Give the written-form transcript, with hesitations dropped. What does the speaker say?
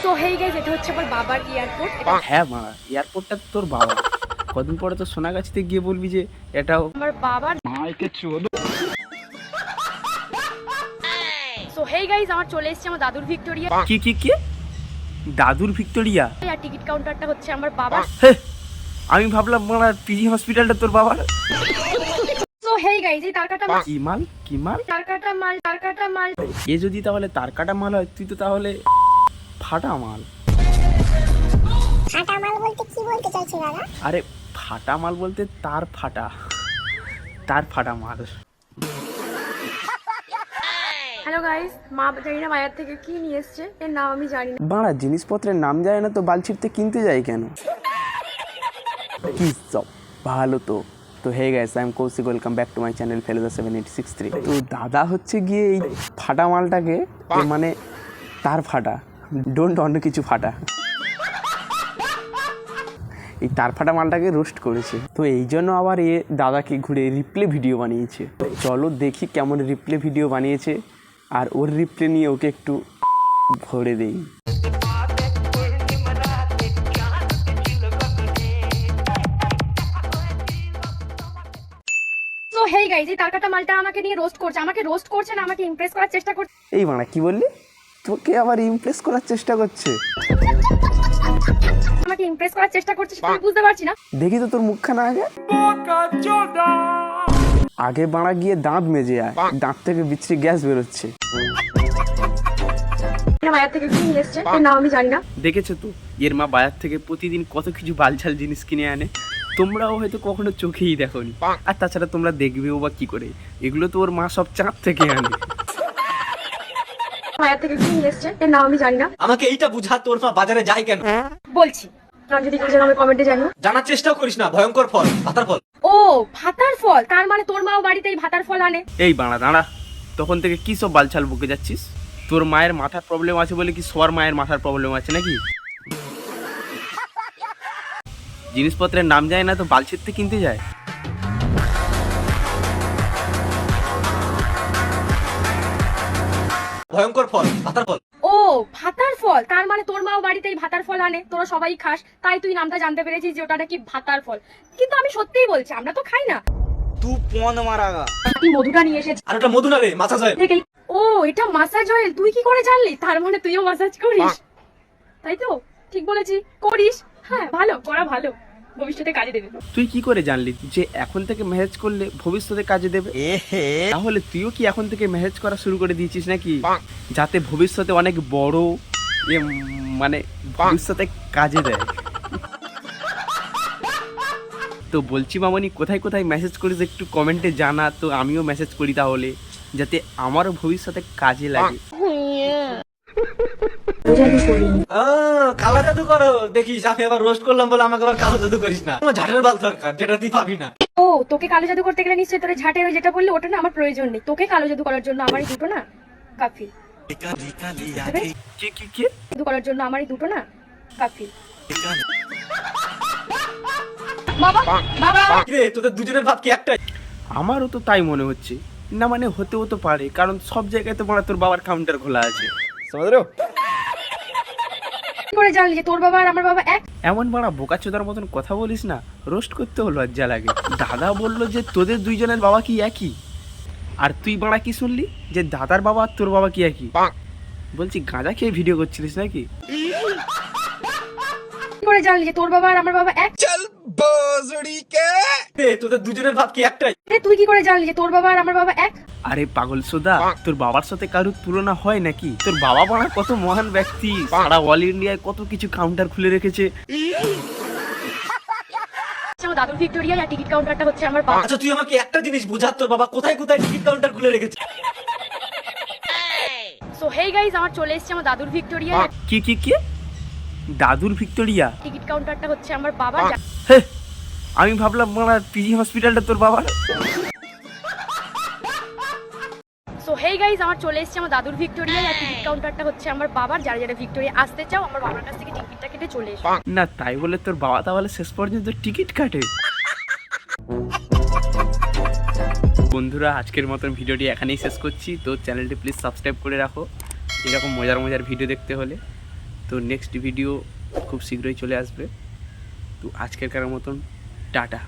তো hey guys, এটা হচ্ছে আমার বাবার এয়ারপোর্ট। হ্যাঁ মা, এয়ারপোর্টটা তোর বাবা। কদিন পরে তো সোনাগাছিতে গিয়ে বলবি যে এটাও আমার বাবার। মাইকে চোদ। সো হেই গাইস, আমার চলে এসেছে আমার দাদুর ভিক্টোরিয়া। কি কি কি? দাদুর ভিক্টোরিয়া? আর টিকিট কাউন্টারটা হচ্ছে আমার বাবার। হে, আমি ভাবলাম মানে পিজি হসপিটালটা তোর বাবার। সো হেই গাইস, এই তারকাটা মাল, কি মাল? কি মাল? তারকাটা মাল, তারকাটা মাল। এ যদি তাহলে তার কাটা মাল হয়, তুই তো তাহলে ফাটা মাল। ফাটা মাল বলতে কি বলতে চাইছো দাদা? আরে ফাটা মাল বলতে তার ফাটা, তার ফাটা মাল। হ্যালো গাইস, মা জানি না বাজার থেকে কি নিয়ে এসেছে, এর নাম আমি জানি না। বাড়া জিনিসপত্রের নাম যায় না তো বাল ছিঁড়তে কিনতে যাই কেন? কি সব ভালো তো। তো hey guys, I am Koushik, welcome back to my channel Feluda 7863। তো দাদা হচ্ছে গিয়ে এই ফাটা মালটাকে, মানে তার ফাটা, ডোন্ট অন্য কিছু ফাটা, এই তার ফাটা মালটাকে রোস্ট করেছে। তো এই জন্য আবার এ দাদাকে ঘুরে রিপ্লে ভিডিও বানিয়েছে। চলো দেখি কেমন রিপ্লে ভিডিও বানিয়েছে, আর ওর রিপ্লে নিয়ে ওকে একটু ভরে দেই। সো হেই গাইস, এই তারকাটা মালটা আমাকে নিয়ে রোস্ট করছে, আমাকে রোস্ট করছে না, আমাকে ইমপ্রেস করার চেষ্টা করছে। এই মানা কি বললি? তোকে আবার ইমপ্রেস করার চেষ্টা করছে? আমাকে ইমপ্রেস করার চেষ্টা করছে, সেটা আমি বুঝতে পারছি না। দেখি তো তোর মুখখানা আগে। আগে বাড়া গিয়ে দাঁত মেজে আয়, দাঁত থেকে বিচ্ছিরি গ্যাস বেরোচ্ছে। বাজার থেকে কি নিয়ে এসেছে, এর নাম আমি জানি না। দেখেছো তো এর মা বাজার থেকে প্রতিদিন কত কিছু বালছাল জিনিস কিনে আনে, তোমরাও হয়তো কখনো চোখেই দেখোনি। আর তাছাড়া তোমরা দেখবেও বা কি করে? এগুলো তো ওর মা সব চাঁদ থেকে আনে। বাজার থেকে কি নিয়ে এসেছে, এর নাম আমি জানি না। আমাকে এইটা বুঝা, তোর মা বাজারে যায় কেন? বলছি, আর যদি কেউ জানো আমি কমেন্টে জানিও। জানার চেষ্টাও করিস না। ভয়ঙ্কর ফল, পাতার ফল। ও ভাতার ফল, তার মানে তোর মাও বাড়িতে এই ভাতার ফল আনে। এই বাড়া দাঁড়া, তখন থেকে কি সব বালছাল বকে যাচ্ছিস? তোর মায়ের মাথার প্রবলেম আছে বলে কি সবার মায়ের মাথার প্রবলেম আছে নাকি? জিনিসপত্রের নাম যায় না তো বালছিতে কিনতে যায়। ভয়ঙ্কর ফল, পাতার ফল। ও ভাতার ফল, তার মানে তোর মাও বাড়িতে এই ভাতার ফল আনে, তোরা সবাই খাস, তাই তুই নামটা জানতে পেরেছিস যে ওটা নাকি ভাতার ফল। কিন্তু আমি সত্যিই বলছি, আমরা তো খাই না। তুই পন মারাগা। তুই মধুটা নিয়ে এসেছিস আর ওটা মধু না রে, মাথা যায়। দেখেই। ও এটা মাসাজ অয়েল, তুই কি করে জানলি? তার মানে তুইও মাসাজ করিস, তাই তো? ঠিক বলেছি, করিস। হ্যাঁ ভালো, করা ভালো, ভবিষ্যতে কাজে দেবে। তুই কি করে জানলি যে এখন থেকে ম্যাসেজ করলে ভবিষ্যতে কাজে দেবে? তাহলে তুইও কি এখন থেকে ম্যাসেজ করা শুরু করে দিয়েছিস নাকি, যাতে ভবিষ্যতে অনেক বড় মানে ভবিষ্যতে কাজে দেয়? তো বলছি মামনি, কোথায় কোথায় মেসেজ করিস একটু কমেন্টে জানা, তো আমিও মেসেজ করি তাহলে, যাতে আমারও ভবিষ্যতে কাজে লাগে। কালা জাদু করো দেখিস। আমি আবার রোস্ট করলাম বলে আমাকে আবার কালো জাদু করিস না। আমার ঝাড়ের বাল দরকার, যেটা তুই পাবি না। ও তোকে কালো জাদু করতে গেলে নিশ্চয়ই তোর ঝাঁটের ওই যেটা বললি ওটা না আমার প্রয়োজন নেই। তোকে কালো জাদু করার জন্য আমার এই দুটো না কাফি। কি কি কি? জাদু করার জন্য আমার এই দুটো না কাফি। বাবা বাবা, রে তোদের দুজনের ভাব কি একটাই? আমারও তো তাই মনে হচ্ছে। না মানে হতেও তো পারে, কারণ সব জায়গায় তো তোর বাবার কাউন্টার খোলা আছে। কি করে জানলি যে তোর বাবা আর আমার বাবা এক? এমন বাড়া বোকাচোদার মতন কথা বলিস না, রোস্ট করতেও লজ্জা লাগে। দাদা বললো যে তোদের দুইজনের বাবা কি একই, আর তুই বাড়া কি শুনলি যে দাদার বাবা আর তোর বাবা কি একই? বলছি গাঁজা খেয়ে ভিডিও করছিলিস নাকি? কি করে জানলি যে তোর বাবা আর আমার বাবা এক? রে তোদের দুজনের ভাব কি একটাই? তুই কি করে জানলি যে তোর বাবা আর আমার বাবা এক? আরে পাগল সোদা, তোর বাবার সাথে কারোর তুলনা হয় নাকি? তোর বাবা বাড়া কত মহান ব্যক্তি, সারা অল ইন্ডিয়ায় কত কিছু কাউন্টার খুলে রেখেছে। আমার দাদুর ভিক্টোরিয়া আর টিকিট কাউন্টারটা হচ্ছে আমার বাবা। আচ্ছা তুই আমাকে একটা জিনিস বুঝা, তোর বাবা কোথায় কোথায় টিকিট কাউন্টার খুলে রেখেছে? সো হেই গাইস, আমার চলে এসেছে আমার দাদুর ভিক্টোরিয়া। কি কি কি? দাদুর ভিক্টোরিয়া? টিকিট কাউন্টারটা হচ্ছে আমার বাবা। হে, আমি ভাবলাম মানে পিজি হসপিটালটা তোর বাবার। সো হেই গাইস, আমার চলে এসেছে আমার দাদুর ভিক্টোরিয়া আর টিকিট কাউন্টারটা হচ্ছে আমার বাবার। যারা যারা ভিক্টোরিয়া আসতে চাও আমার বাবার কাছ থেকে টিকিটটা কেটে চলে এসো। না তাই বলে তোর বাবা তাহলে শেষ পর্যন্ত টিকিট কাটে? বন্ধুরা, আজকের মতন ভিডিওটি এখানেই শেষ করছি। তো চ্যানেলটি প্লিজ সাবস্ক্রাইব করে রাখো এরকম মজার মজার ভিডিও দেখতে হলে। তো নেক্সট ভিডিও খুব শীঘ্রই চলে আসবে। তো আজকের কার মতন টাটা।